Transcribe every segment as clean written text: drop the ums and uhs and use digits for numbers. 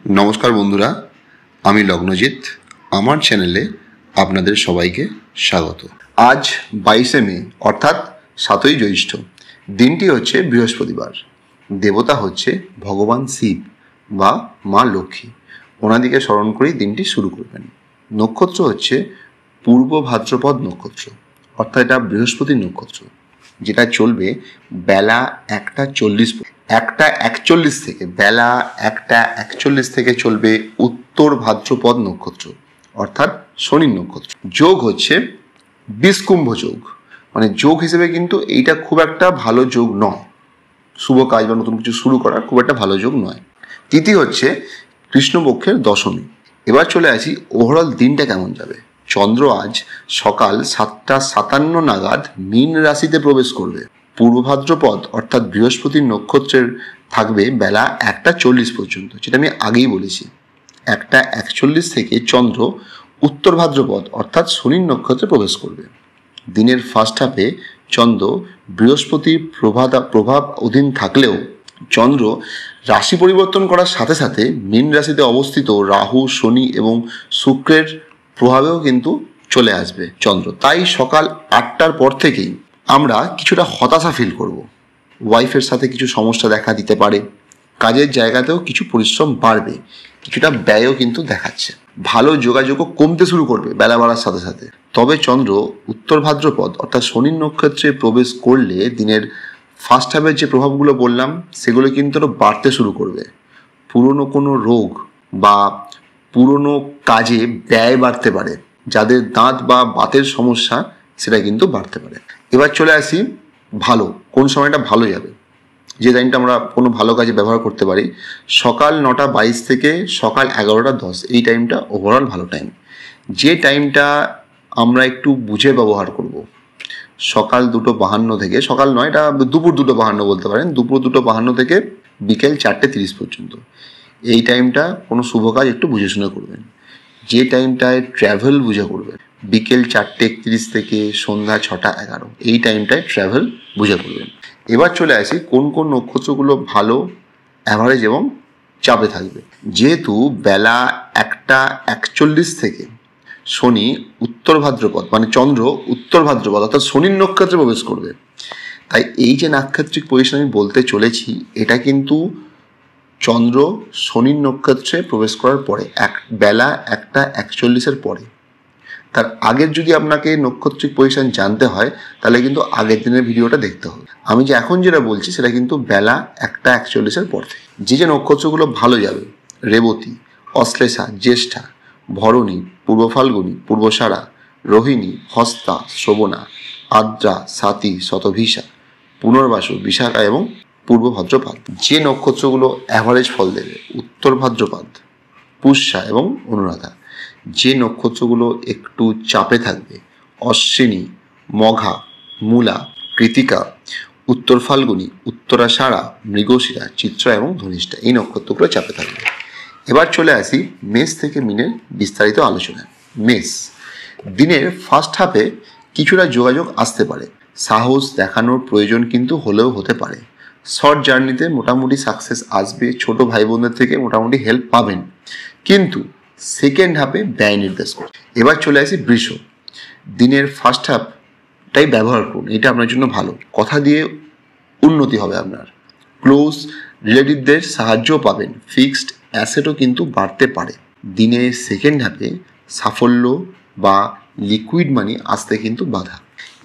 नमस्कार बंधुरा आमी लग्नजित आमार चैनेले आपनादेर सबाइके स्वागत। आज 22 मे अर्थात 7 ज्यैष्ठ दिनटी होच्छे बृहस्पतिवार। देवता होच्छे भगवान शिव बा मा लक्ष्मी, ओनादिके स्मरण करेई दिनटी शुरू करबेन। नक्षत्र होच्छे पूर्व भाद्रपद नक्षत्र अर्थात एटा बृहस्पति नक्षत्र जेटा चलबे बेला 1:41 থেকে বেলা 1:41 থেকে চলবে উত্তর ভাদ্রপদ নক্ষত্র অর্থাৎ শনি নক্ষত্র। যোগ হচ্ছে বিষকুম্ভ যোগ, মানে যোগ হিসেবে কিন্তু এইটা খুব একটা ভালো যোগ নয়, শুভ কাজ বা নতুন কিছু শুরু করার খুব একটা ভালো যোগ নয়। তিথি হচ্ছে কৃষ্ণপক্ষের দশমী। এবার চলে আসি ওভারঅল দিনটা কেমন যাবে। চন্দ্র আজ সকাল 7:57 নাগাদ মীন রাশিতে প্রবেশ করবে। পূর্ব ভাদ্রপদ অর্থাৎ বৃহস্পতির নক্ষত্রের থাকবে বেলা 1:40 পর্যন্ত, যেটা আমি আগেই বলেছি। 1:41 থেকে চন্দ্র উত্তর ভাদ্রপদ অর্থাৎ শনির নক্ষত্রে প্রবেশ করবে। দিনের ফার্স্ট হাফে চন্দ্র বৃহস্পতির প্রভাব অধীন থাকলেও চন্দ্র রাশি পরিবর্তন করার সাথে সাথে মীন রাশিতে অবস্থিত রাহু, শনি এবং শুক্রের প্রভাবেও কিন্তু চলে আসবে চন্দ্র। তাই সকাল 8টার পর থেকেই আমরা কিছুটা হতাশা ফিল করব, ওয়াইফের সাথে কিছু সমস্যা দেখা দিতে পারে, কাজের জায়গাতেও কিছু পরিশ্রম বাড়বে, কিছুটা ব্যয়ও কিন্তু দেখাচ্ছে। ভালো যোগাযোগও কমতে শুরু করবে বেলা বাড়ার সাথে সাথে। তবে চন্দ্র উত্তর ভাদ্রপদ অর্থাৎ শনির নক্ষত্রে প্রবেশ করলে দিনের ফার্স্ট হাফের যে প্রভাবগুলো বললাম সেগুলো কিন্তু আরও বাড়তে শুরু করবে। পুরনো কোনো রোগ বা পুরনো কাজে ব্যয় বাড়তে পারে, যাদের দাঁত বা বাতের সমস্যা সেটা কিন্তু বাড়তে পারে। এবার চলে আসি ভালো কোন সময়টা ভালো যাবে, যে টাইমটা আমরা কোনো ভালো কাজে ব্যবহার করতে পারি। সকাল 9:22 থেকে সকাল 11:10 এই টাইমটা ওভারঅল ভালো টাইম। যে টাইমটা আমরা একটু বুঝে ব্যবহার করব, সকাল 2:52 থেকে, সকাল নয় এটা দুপুর 2:52 বলতে পারেন, দুপুর 2:52 থেকে বিকেল 4:30 পর্যন্ত এই টাইমটা কোনো শুভ কাজ একটু বুঝে শুনে করবেন। যে টাইমটায় ট্র্যাভেল বুঝে করবেন, বিকেল 4:31 থেকে সন্ধ্যা 6:11 এই টাইমটায় ট্র্যাভেল বুঝে করবেন। এবার চলে আসি কোন কোন নক্ষত্রগুলো ভালো, অ্যাভারেজ এবং চাপে থাকবে। যেহেতু বেলা 1:41 থেকে শনি উত্তর ভাদ্রপদ মানে চন্দ্র উত্তর ভাদ্রপদ অর্থাৎ শনির নক্ষত্রে প্রবেশ করবে, তাই এই যে নাক্ষত্রিক পজিশন আমি বলতে চলেছি এটা কিন্তু চন্দ্র শনির নক্ষত্রে প্রবেশ করার পরে বেলা 1:41 পরে। তার আগের যদি আপনাকে নক্ষত্রিক পজিশন জানতে হয় তাহলে কিন্তু আগের দিনের ভিডিওটা দেখতে হবে। আমি যে এখন যেটা বলছি সেটা কিন্তু বেলা 1:41 পর থেকে। যে যে নক্ষত্রগুলো ভালো যাবে, রেবতী, অশ্লেষা, জ্যেষ্ঠা, ভরণী, পূর্ব ফাল্গুনী, পূর্বসারা, রোহিণী, হস্তা, শ্রবণা, আদ্রা, স্বাতী, শতভিষা, পুনর্বাসু, বিশাখা এবং পূর্ব ভাদ্রপদ। যে নক্ষত্রগুলো অ্যাভারেজ ফল দেবে, উত্তর ভাদ্রপদ, পুষ্যা এবং অনুরাধা। যে নক্ষত্রগুলো একটু চাপে থাকবে, অশ্বিনী, মঘা, মূলা, কৃতিকা, উত্তর ফাল্গুনী, উত্তরাষাঢ়া, মৃগশিরা, চিত্রা এবং ধনিষ্ঠা এই নক্ষত্রগুলো চাপে থাকবে। এবার চলে আসি মেষ থেকে মিনের বিস্তারিত আলোচনায়। মেষ দিনের ফার্স্ট হাফে কিছুটা যোগাযোগ আসতে পারে, সাহস দেখানোর প্রয়োজন কিন্তু হলেও হতে পারে। শর্ট জার্নিতে মোটামুটি সাকসেস আসবে, ছোট ভাই বোনদের থেকে মোটামুটি হেল্প পাবেন, কিন্তু সেকেন্ড হাফে ব্যয় নির্দেশ করে। এবার চলে আসি বৃষ। দিনের ফার্স্ট হাফটাই ব্যবহার করুন, এটা আপনার জন্য ভালো। কথা দিয়ে উন্নতি হবে আপনার, ক্লোজ রিলেটিভদের সাহায্যও পাবেন, ফিক্সড অ্যাসেটও কিন্তু বাড়তে পারে। দিনের সেকেন্ড হাফে সাফল্য বা লিকুইড মানি আসতে কিন্তু বাধা।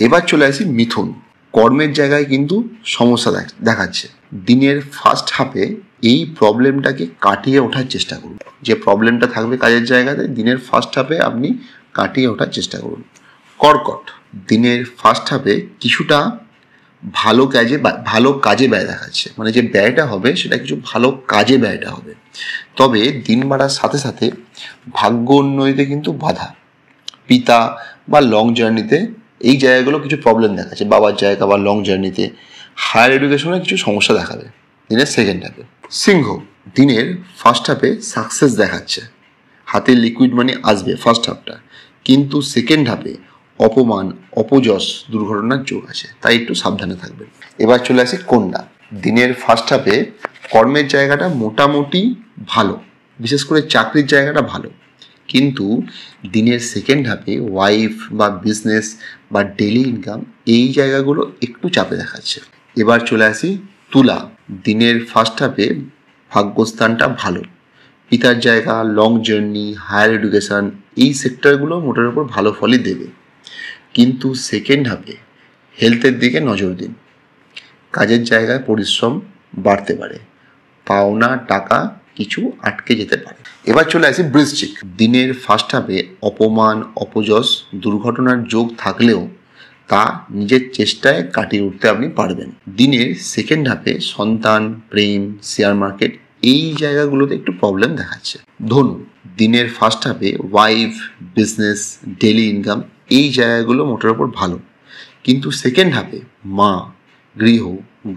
এবার চলে আসি মিথুন। কর্মের জায়গায় কিন্তু সমস্যা দেখাচ্ছে। দিনের ফার্স্ট হাফে এই প্রবলেমটাকে কাটিয়ে ওঠার চেষ্টা করুন। যে প্রবলেমটা থাকবে কাজের জায়গাতে দিনের ফার্স্ট হাফে আপনি কাটিয়ে ওঠার চেষ্টা করুন। কর্কট দিনের ফার্স্ট হাফে কিছুটা ভালো কাজে ব্যয় দেখাচ্ছে, মানে যে ব্যয়টা হবে সেটা কিছু ভালো কাজে ব্যয়টা হবে। তবে দিন বাড়ার সাথে সাথে ভাগ্য উন্নতিতে কিন্তু বাধা, পিতা বা লং জার্নিতে এই জায়গাগুলো কিছু প্রবলেম দেখাচ্ছে, বাবার জায়গা বা লং জার্নিতে, হায়ার এডুকেশনে কিছু সমস্যা দেখাবে দিনের সেকেন্ড হাফে। সিংহ দিনের ফার্স্ট হাফে সাকসেস দেখাচ্ছে, হাতে লিকুইড মানি আসবে ফার্স্ট হাফটা, কিন্তু সেকেন্ড হাফে অপমান, অপযশ, দুর্ঘটনার যোগ আছে, তাই একটু সাবধানে থাকবেন। এবার চলে আসি কন্যা। দিনের ফার্স্ট হাফে কর্মের জায়গাটা মোটামুটি ভালো, বিশেষ করে চাকরির জায়গাটা ভালো, কিন্তু দিনের সেকেন্ড হাফে ওয়াইফ বা বিজনেস বা ডেলি ইনকাম এই জায়গাগুলো একটু চাপে দেখাচ্ছে। এবার চলে আসি তুলা। দিনের ফার্স্ট হাফে ভাগ্যস্থানটা ভালো, পিতার জায়গা, লং জার্নি, হায়ার এডুকেশান এই সেক্টরগুলো মোটের ওপর ভালো ফলই দেবে, কিন্তু সেকেন্ড হাফে হেলথের দিকে নজর দিন। কাজের জায়গায় পরিশ্রম বাড়তে পারে, পাওনা টাকা কিছু আটকে যেতে পারে। এবার চলে আসি বৃশ্চিক। দিনের ফার্স্ট হাফে অপমান, অপযশ, দুর্ঘটনার যোগ থাকলেও তা নিজের চেষ্টায় কাটিয়ে উঠতে আপনি পারবেন। দিনের সেকেন্ড হাফে সন্তান, প্রেম, শেয়ার মার্কেট এই জায়গাগুলোতে একটু প্রবলেম দেখাচ্ছে। ধনু। দিনের ফার্স্ট হাফে ওয়াইফ, বিজনেস, ডেলি ইনকাম এই জায়গাগুলো মোটের ওপর ভালো, কিন্তু সেকেন্ড হাফে মা, গৃহ,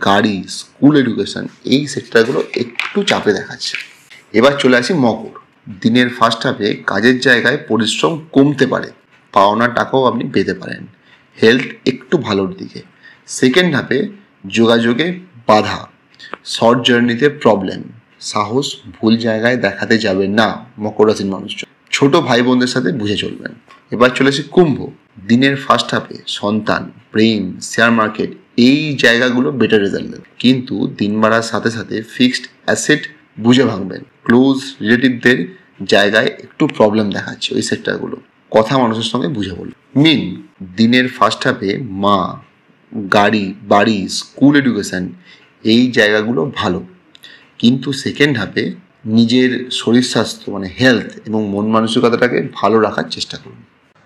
গাড়ি, স্কুল এডুকেশন এই সেক্টরগুলো একটু চাপে দেখাচ্ছে। এবার চলে আসি মকর। দিনের ফার্স্ট হাফে কাজের জায়গায় পরিশ্রম কমতে পারে, পাওনা টাকাও আপনি পেতে পারেন, হেলথ একটু ভালোর দিকে। সেকেন্ড হাফে যোগাযোগে বাধা, শর্ট জার্নিতে প্রবলেম, সাহস ভুল জায়গায় দেখাতে যাবেন না মকর রাশির মানুষজন। ছোট ভাই বোনদের সাথে বুঝে চলবেন। এবার চলে আসি কুম্ভ। দিনের ফার্স্ট হাফে সন্তান, প্রেম, শেয়ার মার্কেট এই জায়গাগুলো বেটার রেজাল্ট দেবে, কিন্তু দিন বাড়ার সাথে সাথে ফিক্সড অ্যাসেট বুঝে ভাঙবেন। ক্লোজ রিলেটিভদের জায়গায় একটু প্রবলেম দেখাচ্ছে ওই সেক্টরগুলো, কথা মানুষের সঙ্গে বুঝে বলুন। মিন। দিনের ফার্স্ট হাফে মা, গাড়ি, বাড়ি, স্কুল এডুকেশন এই জায়গাগুলো ভালো, কিন্তু সেকেন্ড হাফে নিজের শরীর স্বাস্থ্য মানে হেলথ এবং মন মানসিকতাটাকে ভালো রাখার চেষ্টা করুন।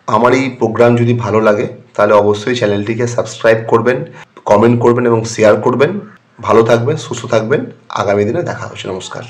আমার এই প্রোগ্রাম যদি ভালো লাগে তাহলে অবশ্যই চ্যানেলটিকে সাবস্ক্রাইব করবেন, কমেন্ট করবেন এবং শেয়ার করবেন। ভালো থাকবেন, সুস্থ থাকবেন। আগামী দিনে দেখা হচ্ছে। নমস্কার।